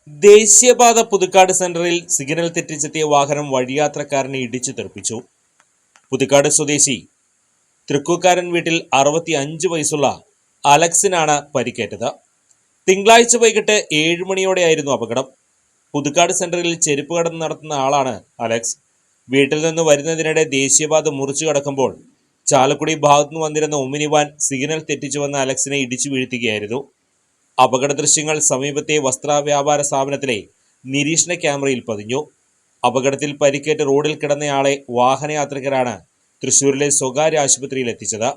ദേശീയപാത പുതുക്കാട് സെന്ററിൽ സിഗ്നൽ തെറ്റിച്ചെത്തിയ വാഹനം വഴിയാത്രക്കാരനെ ഇടിച്ചു തെറിപ്പിച്ചു. പുതുക്കാട് സ്വദേശി തൃക്കൂക്കാരൻ വീട്ടിൽ 65 വയസ്സുള്ള അലക്സിനാണ് പരിക്കേറ്റത്. തിങ്കളാഴ്ച വൈകിട്ട് 7 മണിയോടെയായിരുന്നു അപകടം. പുതുക്കാട് സെന്ററിൽ ചെരുപ്പ് കട നടത്തുന്ന ആളാണ് അലക്സ്. വീട്ടിൽ നിന്ന് വരുന്നതിനിടെ ദേശീയപാത മുറിച്ചു കടക്കുമ്പോൾ ചാലക്കുടി ഭാഗത്തുനിന്ന് വന്നിരുന്ന ഒമിനി വാൻ സിഗ്നൽ തെറ്റിച്ചുവന്ന അലക്സിനെ ഇടിച്ചു വീഴ്ത്തുകയായിരുന്നു. അപകട ദൃശ്യങ്ങൾ സമീപത്തെ വസ്ത്രവ്യാപാര സ്ഥാപനത്തിലെ നിരീക്ഷണ ക്യാമറയിൽ പതിഞ്ഞു. അപകടത്തിൽ പരിക്കേറ്റ് റോഡിൽ കിടന്നയാളെ വാഹനയാത്രികരാണ് തൃശൂരിലെ സ്വകാര്യ ആശുപത്രിയിൽ എത്തിച്ചത്.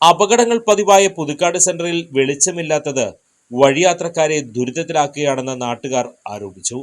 അപകടങ്ങൾ പതിവായ പുതുക്കാട് സെന്ററിൽ വെളിച്ചമില്ലാത്തത് വഴിയാത്രക്കാരെ ദുരിതത്തിലാക്കുകയാണെന്ന് നാട്ടുകാർ ആരോപിച്ചു.